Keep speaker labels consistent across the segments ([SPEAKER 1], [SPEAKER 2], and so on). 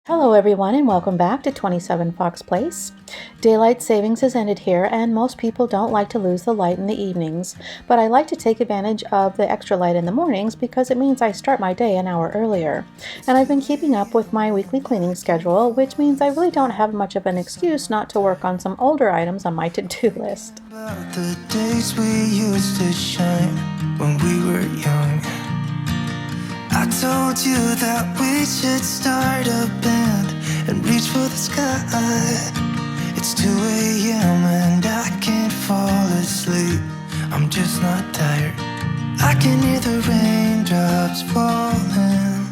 [SPEAKER 1] Hello everyone and welcome back to 27 Fox Place. Daylight savings has ended here and most people don't like to lose the light in the evenings, but I like to take advantage of the extra light in the mornings because it means I start my day an hour earlier. And I've been keeping up with my weekly cleaning schedule, which means I really don't have much of an excuse not to work on some older items on my to-do list.
[SPEAKER 2] About the days we used to shine when we were young. I told you that we should start a band and reach for the sky. It's 2 a.m. and I can't fall asleep. I'm just not tired. I can hear the raindrops falling.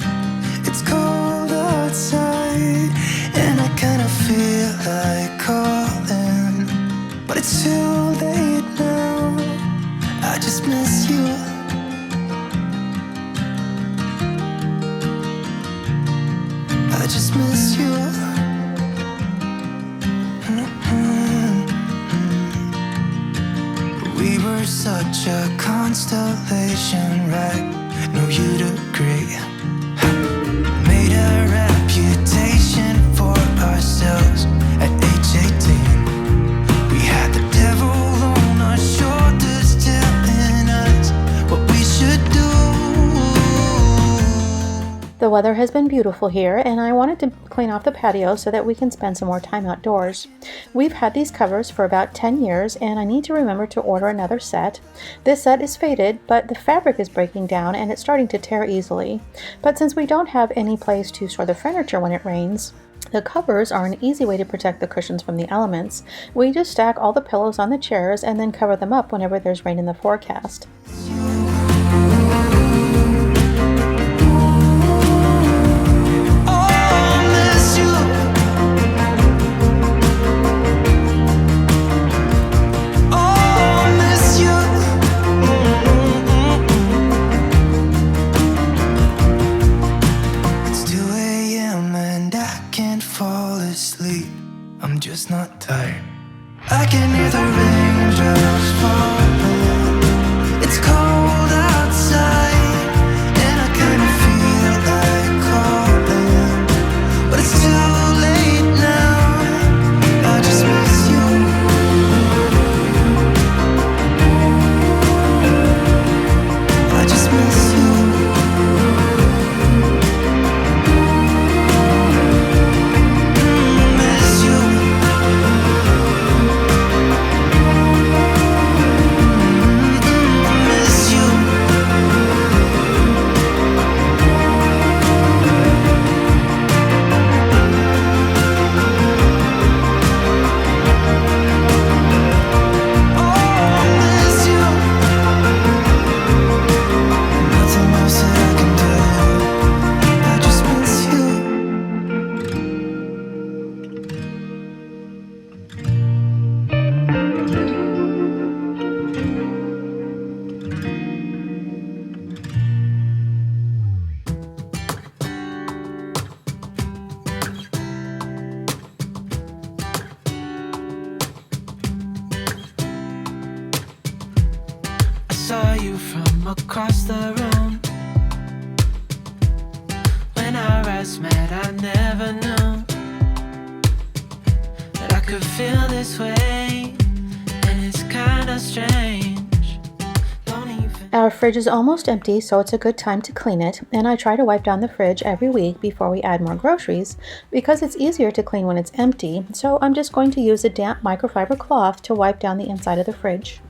[SPEAKER 2] It's cold outside and I kinda feel like calling, but it's too late now. I just miss you. I just miss you. We were such a constellation, right? No, you'd agree. Made a reputation for ourselves at age 18. We had the devil on our shoulders telling us what we should do.
[SPEAKER 1] The weather has been beautiful here and I wanted to clean off the patio so that we can spend some more time outdoors. We've had these covers for about 10 years and I need to remember to order another set. This set is faded, but the fabric is breaking down and it's starting to tear easily. But since we don't have any place to store the furniture when it rains, the covers are an easy way to protect the cushions from the elements. We just stack all the pillows on the chairs and then cover them up whenever there's rain in the forecast.
[SPEAKER 2] I'm just not tired. I can hear the raindrops falling. It's cold outside and I kinda feel like calling, but it's too late now. I just miss you. I just miss you. Saw you from across the room. When our eyes met, I never knew that I could feel this way, and it's kinda strange.
[SPEAKER 1] Our fridge is almost empty, so it's a good time to clean it, and I try to wipe down the fridge every week before we add more groceries because it's easier to clean when it's empty, so I'm just going to use a damp microfiber cloth to wipe down the inside of the fridge.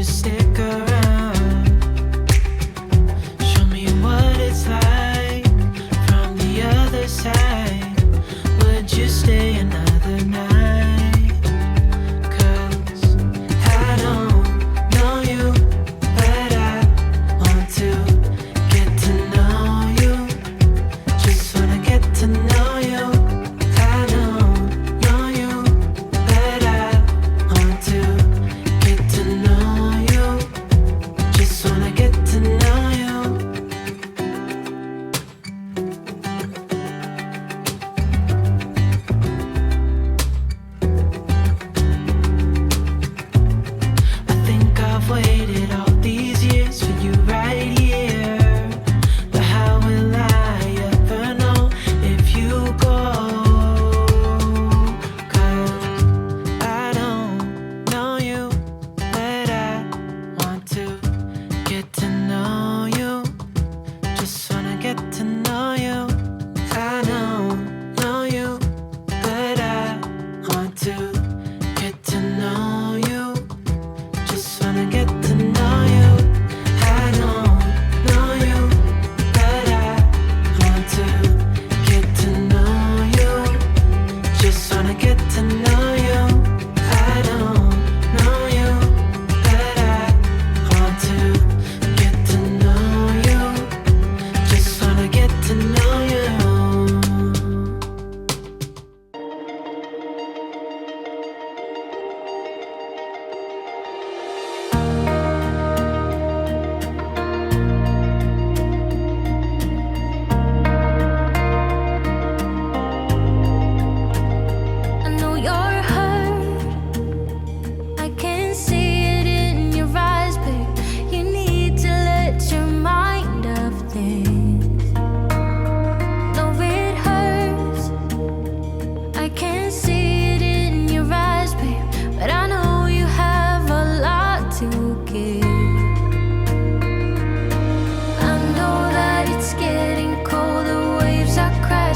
[SPEAKER 2] Stick around, show me what it's like from the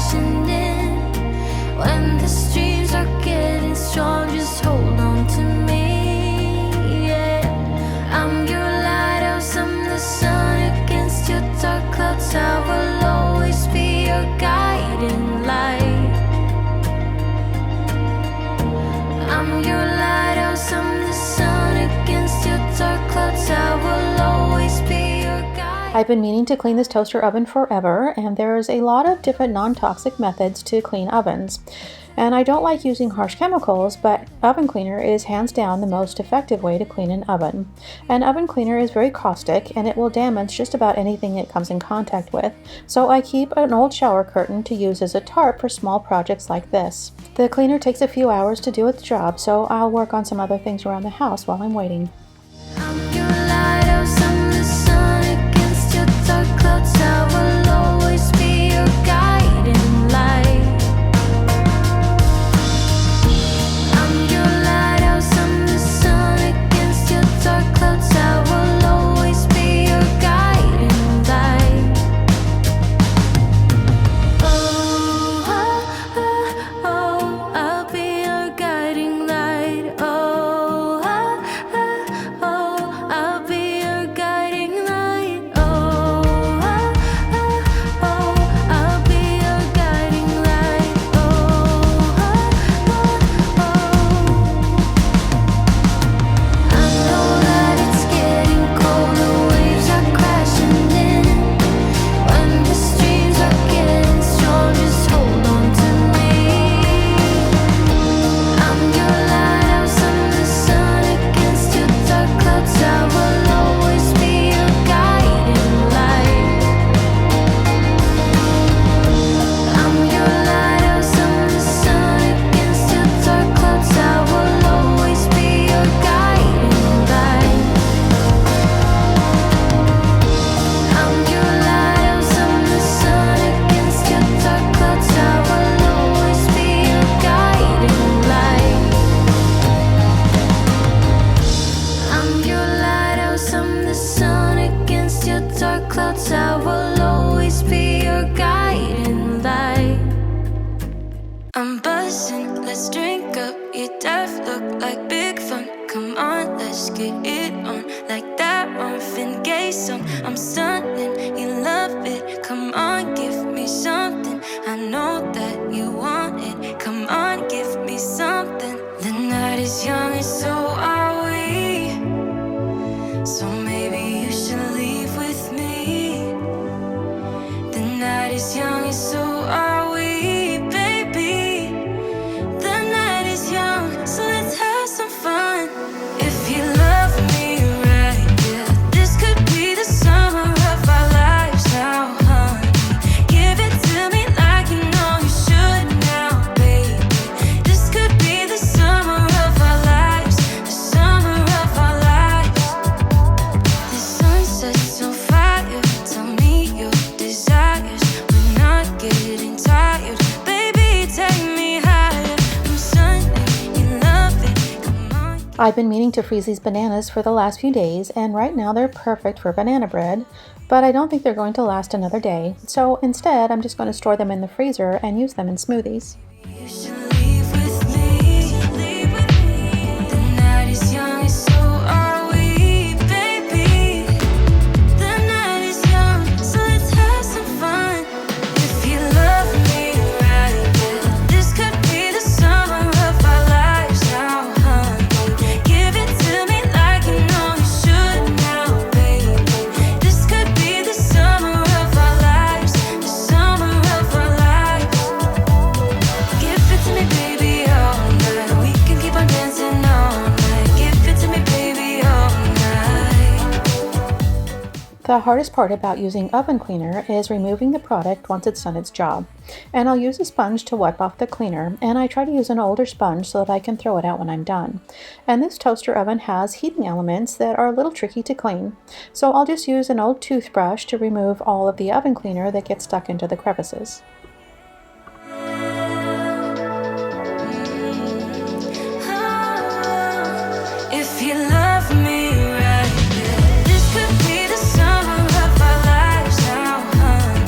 [SPEAKER 2] crashing in. When the streams are getting strong, just hold on to me, yeah. I'm your lighthouse, I'm the sun against your dark clouds. I will always be your guiding light. I'm your lighthouse, I'm the sun against your dark clouds. I will always be your guide.
[SPEAKER 1] I've been meaning to clean this toaster oven forever, and there's a lot of different non-toxic methods to clean ovens. And I don't like using harsh chemicals, but oven cleaner is hands down the most effective way to clean an oven. An oven cleaner is very caustic, and it will damage just about anything it comes in contact with. So I keep an old shower curtain to use as a tarp for small projects like this. The cleaner takes a few hours to do its job, so I'll work on some other things around the house while I'm waiting.
[SPEAKER 2] I'm your lighthouse, I'm the sun against your dark clouds. I will always be your guiding light. I'm your lighthouse, I'm the sun against your dark clouds. I will always be your guiding light. Oh, oh, oh, oh, I'll be your guiding light. Oh, oh, oh, oh, I'll be your guiding light. Oh, oh, oh, oh, I'll be your guiding light. Oh, oh, oh, oh. I know that it's getting cold, the waves are crashing in. When the streams are getting strong, just hold on to me. I'm your lighthouse, I'm the sun against your dark clouds. I will always be your guiding light. I'm your lighthouse, I'm the sun against your dark clouds. I will always be your guiding light. I'm your lighthouse, I'm the sun against your dark clouds. I will always be your guiding light. I'm your lighthouse, I'm the sun against your dark clouds. I will always be your guiding light. I'm buzzing, let's drink up. Your death look like big fun. Come on, let's get it on. Like that Marvin Gaye song. I'm stunning, you love it. Come on, give me something. I know that you want it. Come on, give me something. The night is young and so are we. So maybe you should leave with me. The night is young and so are we, baby. The night is young, so let's have some fun. If you love me right, yeah, this could be the summer of our lives now, honey. Give it to me like you know you should now, baby. This could be the summer of our lives, the summer of our lives. The sun sets on fire, tell me your desires. We're not getting tired, baby, take me higher. I'm sunning, you love it, come on.
[SPEAKER 1] I've been meaning to freeze these bananas for the last few days, and right now they're perfect for banana bread, but I don't think they're going to last another day. So instead, I'm just going to store them in the freezer and use them in smoothies.
[SPEAKER 2] You should leave with me. The night is young, and so are we, baby. The night is young, so let's have some fun. If you love me right, yeah, this could be the summer of our lives now, honey. Give it to me like you know you should now, baby. This could be the summer of our lives, the summer of our lives. Give it to me, baby, all night. We can keep on dancing all night. Give it to me, baby, all night.
[SPEAKER 1] The hardest part about using oven cleaner is removing the product once it's done its job. And I'll use a sponge to wipe off the cleaner, and I try to use an older sponge so that I can throw it out when I'm done. And this toaster oven has heating elements that are a little tricky to clean. So I'll just use an old toothbrush to remove all of the oven cleaner that gets stuck into the crevices.
[SPEAKER 2] If you love me right, yeah, this could be the summer of our lives now, honey.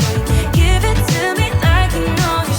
[SPEAKER 2] Give it to me like you know you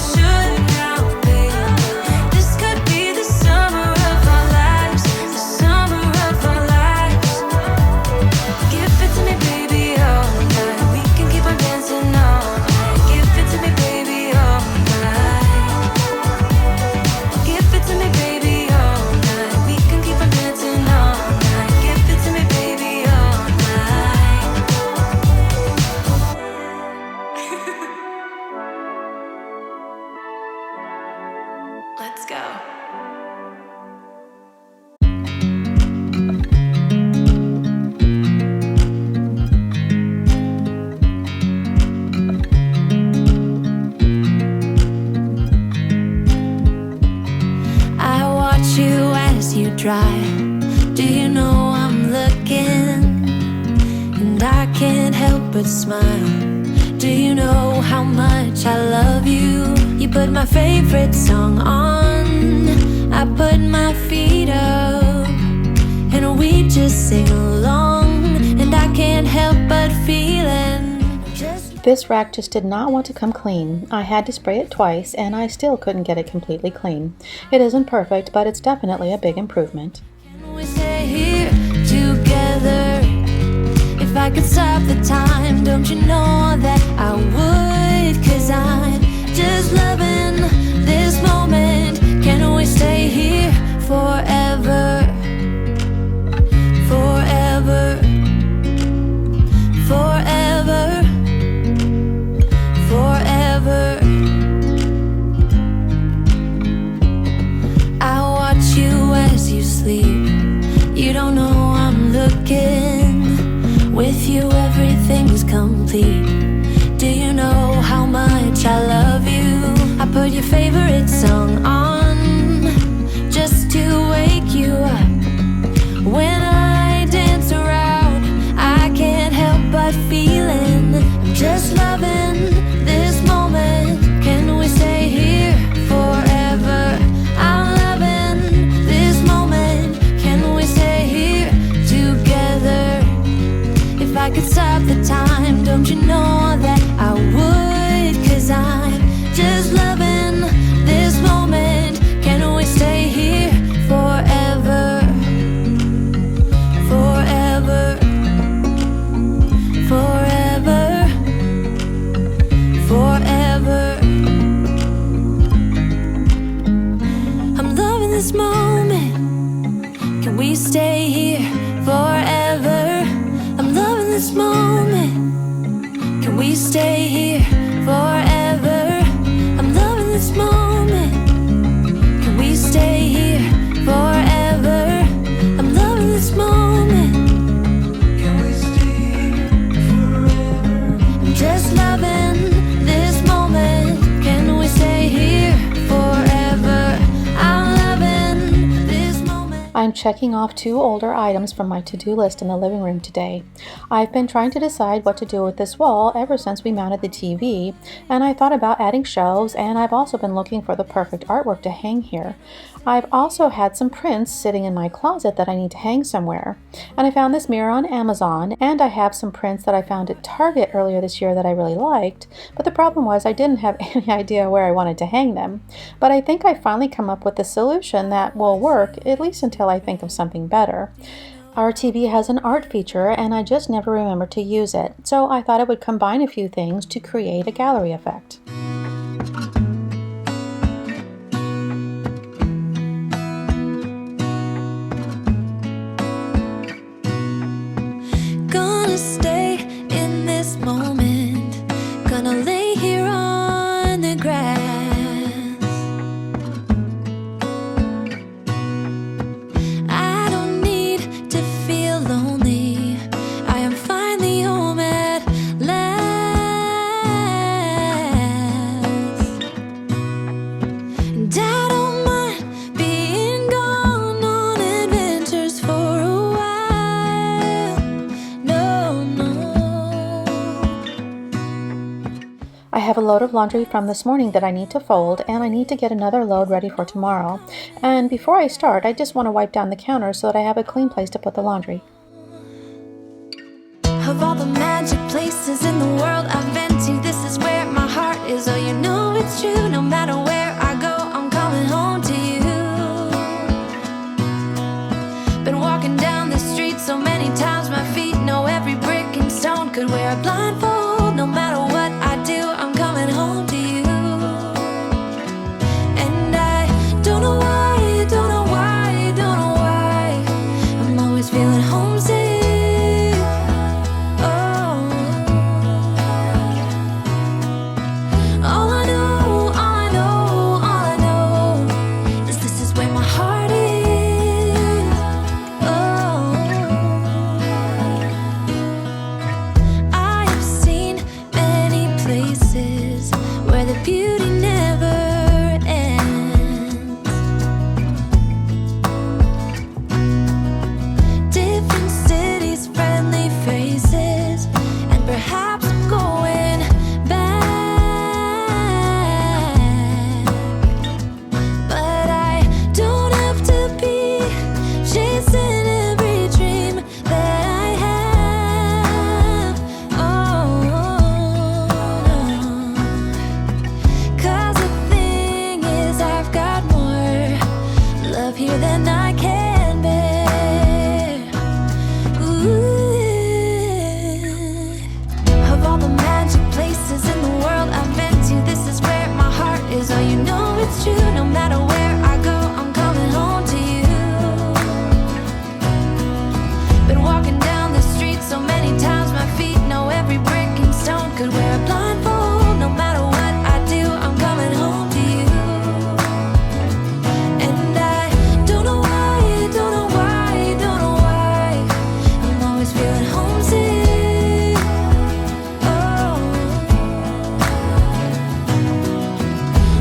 [SPEAKER 2] dry. Do you know I'm looking? And I can't help but smile. Do you know how much I love you? You put my favorite song on, I put my feet up, and we just sing along. And I can't help but feeling.
[SPEAKER 1] This rack just did not want to come clean. I had to spray it twice, and I still couldn't get it completely clean. It isn't perfect, but it's definitely a big improvement.
[SPEAKER 2] Can we stay here together? If I could stop the time, don't you know that I would? 'Cause I'm just loving this moment. Can we stay here forever? Forever. Forever. Forever. I watch you as you sleep. You don't know I'm looking. With you everything's complete. Do you know how much I love you? I put your favorite song on just to wake you up. When I dance around, I can't help but feeling. I'm just loving this moment. Can we stay here forever? I'm loving this moment. Can we stay here together? If I could stop the time, don't you know that I would? 'Cause I'm just loving this moment. Can we stay here forever? Forever. Forever. Forever. I'm loving this moment. Can we stay here forever? I'm loving this moment. Can we stay here forever? I'm loving this moment. Can we stay here forever? I'm loving this moment. Can we stay here forever? I'm just loving this moment. Can we stay here forever? I'm loving this moment.
[SPEAKER 1] I'm checking off 2 older items from my to-do list in the living room today. I've been trying to decide what to do with this wall ever since we mounted the TV, and I thought about adding shelves, and I've also been looking for the perfect artwork to hang here. I've also had some prints sitting in my closet that I need to hang somewhere. And I found this mirror on Amazon, and I have some prints that I found at Target earlier this year that I really liked, but the problem was I didn't have any idea where I wanted to hang them. But I think I finally come up with a solution that will work, at least until I think of something better. Our TV has an art feature, and I just never remembered to use it, so I thought I would combine a few things to create a gallery effect.
[SPEAKER 2] Gonna stay in this moment. Gonna lay here on the grass. I don't need to feel lonely. I am finally home at last. And I don't mind being gone on adventures for a while. No, no.
[SPEAKER 1] I have a load of laundry from this morning that I need to fold, and I need to get another load ready for tomorrow. And before I start, I just want to wipe down the counter so that I have a clean place to put the laundry.
[SPEAKER 2] Of all the magic places in the world I've been to, this is where my heart is. Oh, you know it's true. No matter where I go, I'm coming home to you. Been walking down the street so many times, my feet know every brick and stone. Could wear a blindfold. No matter what I do, I'm coming home to you. And I don't know why, don't know why, don't know why, I'm always feeling homesick. Oh, all I know, all I know, all I know is this is where my heart is. Oh, I have So many times my feet know every brick and stone. Could wear a blindfold, no matter what I do, I'm coming home to you. And I don't know why, don't know why, don't know why, I'm always feeling homesick. Oh,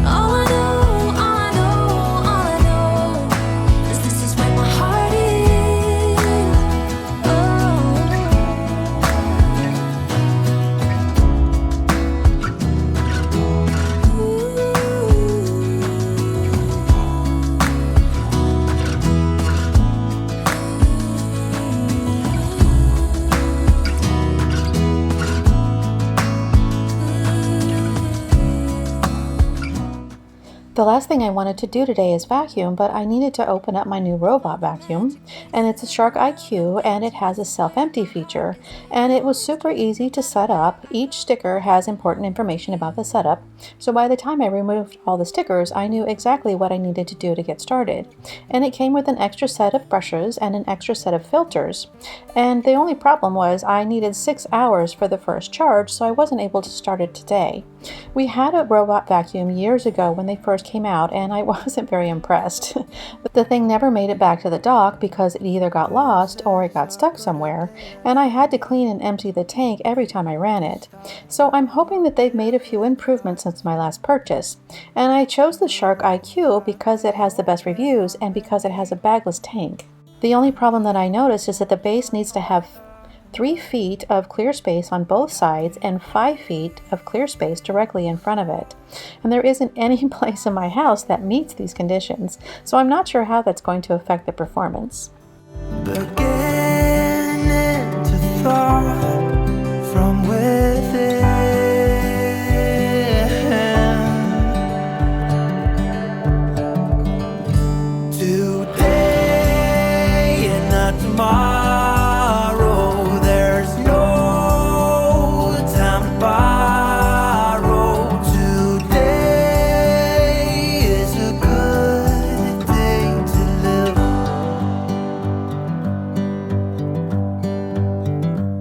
[SPEAKER 2] all I know, all I know, all I know is this is where my heart is.
[SPEAKER 1] The last thing I wanted to do today is vacuum, but I needed to open up my new robot vacuum, and it's a Shark IQ, and it has a self-empty feature, and it was super easy to set up. Each sticker has important information about the setup, so by the time I removed all the stickers, I knew exactly what I needed to do to get started. And it came with an extra set of brushes and an extra set of filters, and the only problem was I needed 6 hours for the first charge, so I wasn't able to start it today. We had a robot vacuum years ago when they first came out, and I wasn't very impressed. The thing never made it back to the dock because it either got lost or it got stuck somewhere, and I had to clean and empty the tank every time I ran it. So I'm hoping that they've made a few improvements since my last purchase. And I chose the Shark IQ because it has the best reviews and because it has a bagless tank. The only problem that I noticed is that the base needs to have 3 feet of clear space on both sides and 5 feet of clear space directly in front of it. And there isn't any place in my house that meets these conditions, so I'm not sure how that's going to affect the performance.
[SPEAKER 2] Beginning to thought from within. Today and not tomorrow.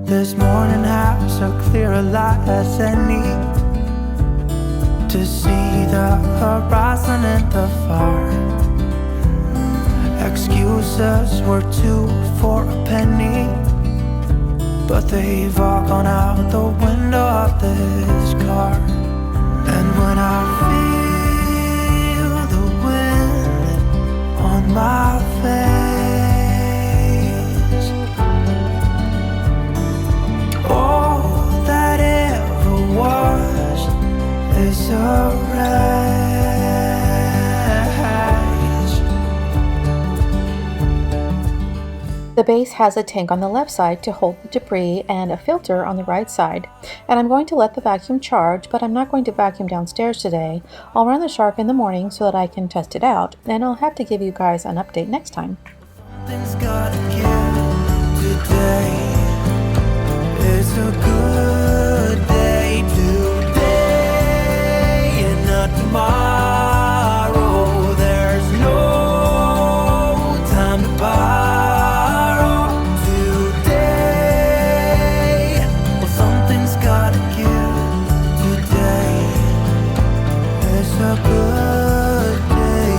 [SPEAKER 2] This morning has so clear a light as any to see the horizon in the far. Excuses were 2 for a penny, but they've all gone out the window of this car. And when I feel the wind on my face, is a rage.
[SPEAKER 1] The base has a tank on the left side to hold the debris and a filter on the right side. And I'm going to let the vacuum charge, but I'm not going to vacuum downstairs today. I'll run the Shark in the morning so that I can test it out, and I'll have to give you guys an update next time.
[SPEAKER 2] Something's gotta give today. It's a good day today and not tomorrow. There's no time to borrow today. Well, something's gotta give today. It's a good day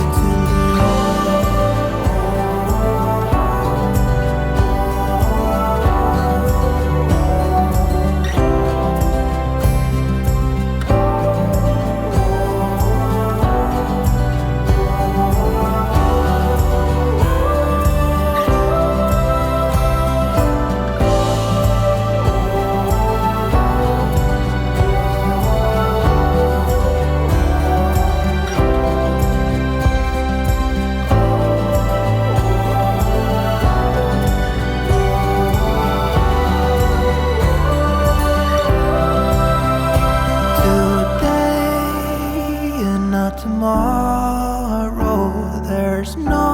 [SPEAKER 2] tomorrow. There's no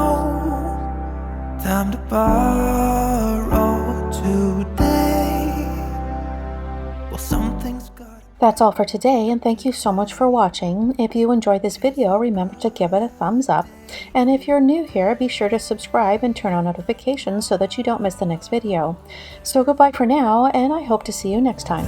[SPEAKER 2] time to borrow today. Well, something's gotta
[SPEAKER 1] That's all for today, and thank you so much for watching. If you enjoyed this video, remember to give it a thumbs up. And if you're new here, be sure to subscribe and turn on notifications so that you don't miss the next video. So goodbye for now, and I hope to see you next time.